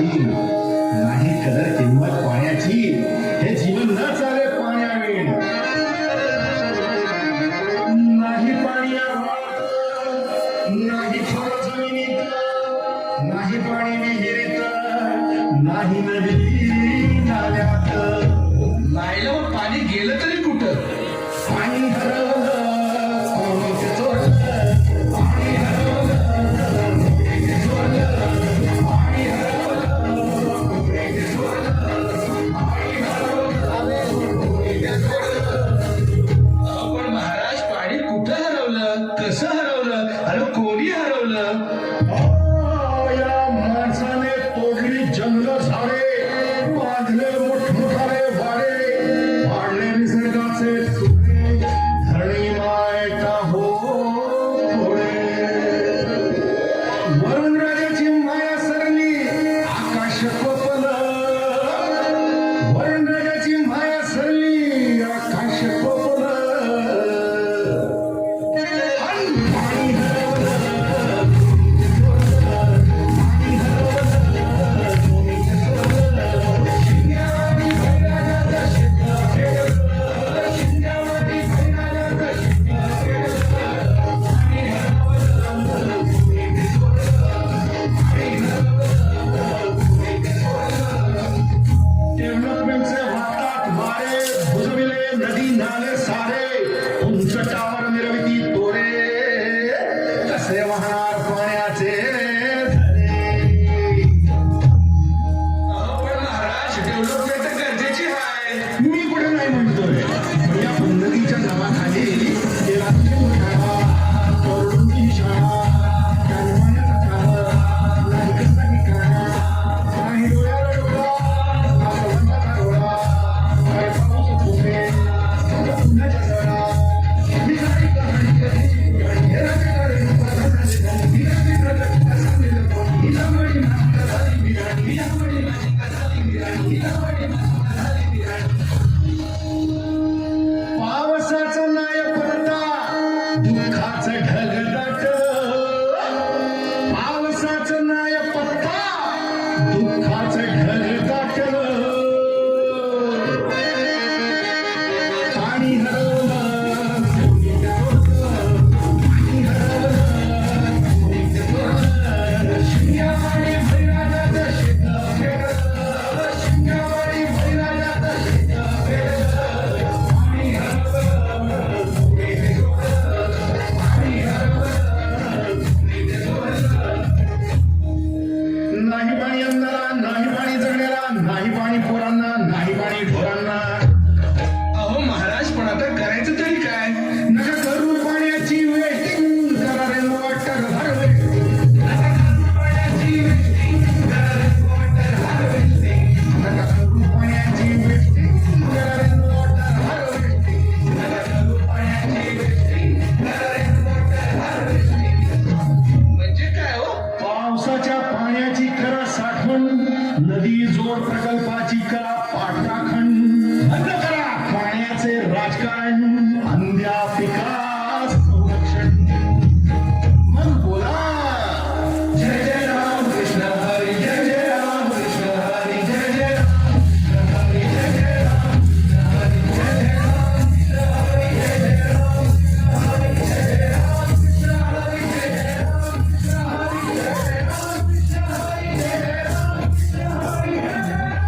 विहीन. नाही कदर किंमत पाण्याची, हे जीवन न चाले पाण्याविण. नाही पाणी नाही फळ जमिनीत, नाही पाणी विहिरीत, नाही नदी नाल्यात. नाहीला मग पाणी गेलं तरी कुठं? पाणी हरवलं कोणीच चोरलं, पाणी हरवलं कोणीच चोरलं, पाणी हरवलं कोणीच चोरलं, पाणी हरवलं कोणीच चोरलं. पण महाराज पाणी कुठं हरवलं, कसं हरवलं आणि कोणी हरवलं? या माणसाने तोडली जंगल झाडे, बांधले मोठमोठाले वाडे, पाडले निसर्गाचे तुकडे, धरणी माय का हो थोडे. वरुण राजाची माया सरली, आकाश कोपलं. वरुण राजाची माया सरली, आकाश कोपलं. आणि पाणी हरवलं कोणीच चोरलं, पाणी हरवलं कोणीच चोरलं. शिंग्यावाडी बैराजाचं शेत फेडलं, शिंग्यावाडी बैराजाचं शेत फेडलं. पाणी हरवलं कोणीच चोरलं, पाणी हरवलं कोणीच चोरलं. डेव्हलपमेंटचे वाहतात वारे, बुजविले नदी नाले सारे, उंच टावर मिरविती तोरे, कसे वाहणार पाण्याचे झरे. पण महाराज डेव्हलपमेंट गरजेची आहे. मी कुठे नाही म्हणतोय, पण या उन्नतीच्या नावाखाली तेलाची शाळा, करोडोंची शाळा, कॅनवाण्याचा खावा, नायकांचा ठिकाणा, काही डोळ्याला डोळा, आसवंताचा डोळा, काही पाऊस फुटे, पुण्याच्या सळा, बिगाडी कहाणी कधीची बिगाडी, हे राजकारण उपासनाचे झाले, बिगाडी प्रगतीला सांगितलं कोणी, हिला मडी मासिका झाली बिगाडी, हिला मडी मासिका झाली बिगाडी, हिला मडी मासिका झाली बिगाडी. पावसाचं नाही पडता, दुःखाचं ढगदाट. पावसाचं नाही पडता, दुःखाचं ढगदाट. पाणी हरवलं कोणीच चोरलं, पाणी हरवलं कोणीच चोरलं. शिंग्यावाडी बैराजाचं शेत फेडलं, शिंग्यावाडी बैराजाचं शेत फेडलं. पाणी हरवलं कोणीच चोरलं, पाणी हरवलं कोणीच चोरलं. नाही पाणी अन्नाला, नाही पाणी जगण्याला, नाही पाणी पोरांना, नाही पाणी ढोरांना. अहो महाराज पण आता करायचं तरी काय? नका करू पाण्याची वेटिंग, करा रेन वॉटर हार्वेस्टिंग. नका करू पाण्याची वेटिंग, करा रेन वॉटर हार्वेस्टिंग. नका करू पाण्याची वेटिंग, करा रेन वॉटर हार्वेस्टिंग. नका करू पाण्याची वेटिंग, करा रेन वॉटर हार्वेस्टिंग. म्हणजे काय हो? पावसाच्या पाण्याची करा साठवण, नदी जोड प्रकल्पाची करा पाठराखण. बंद करा पाण्याचे राजकारण, अंध्या पिकास संरक्षण. मग बोला जय जय राम कृष्ण हरी, जय जय राम कृष्ण हरी, जय जय राम कृष्ण हरी, जय जय राम कृष्ण हरी, जय जय राम कृष्ण हरी, जय जय राम कृष्ण हरी, जय जय राम कृष्ण हरी, जय जय राम कृष्ण हरी, जय जय राम कृष्ण हरी, जय जय राम कृष्ण हरी, जय जय राम.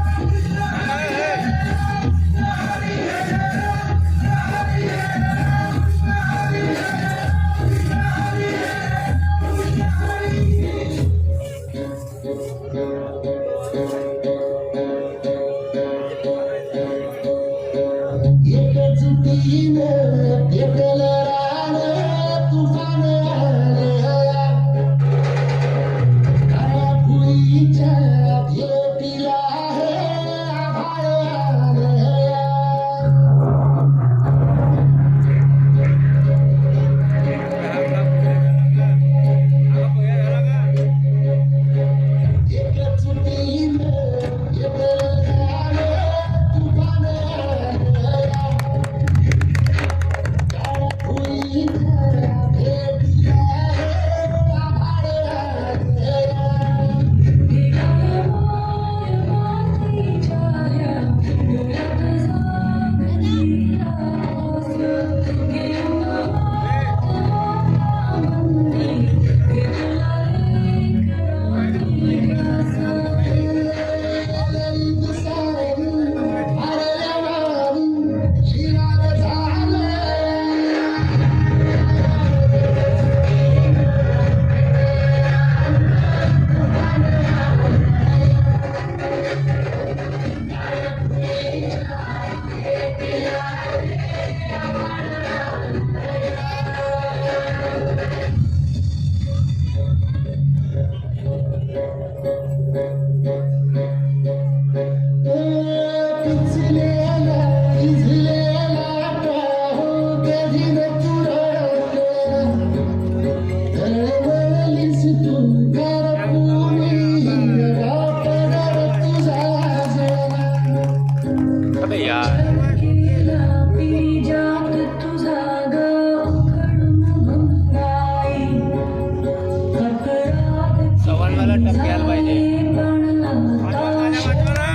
मला टप घ्यायला पाहिजे. वाजवा, वाजवा ना.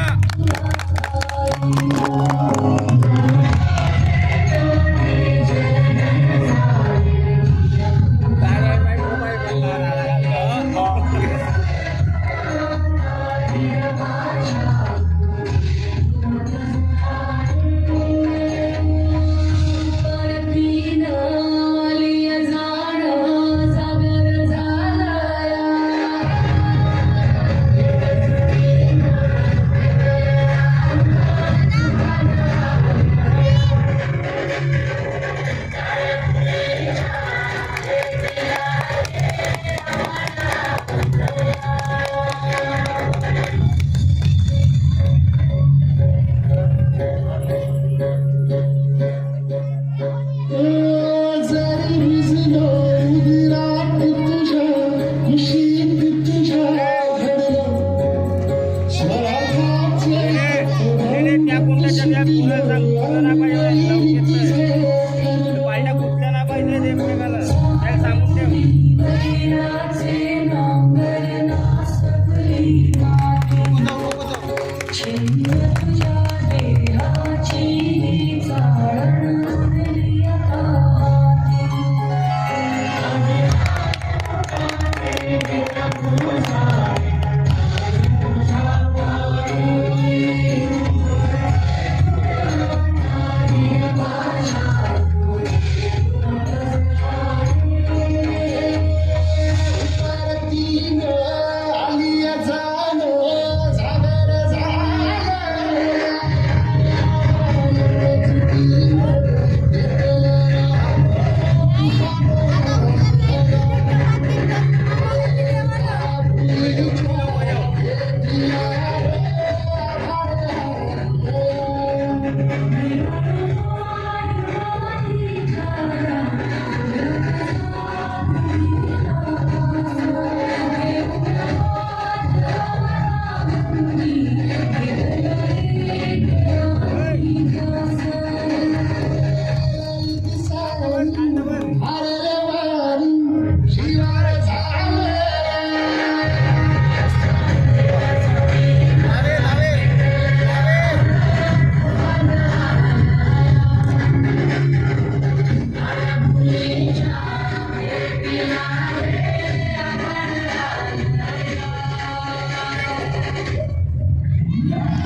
त्या कोणत्या त्या फुलाचा फुलं नाही पाहिजे लावून घेतलं पाहिजे कुठल्या नाही पाहिजे ते एकमेकाला त्याला सांगून ठेव.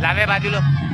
लावे बाजूला.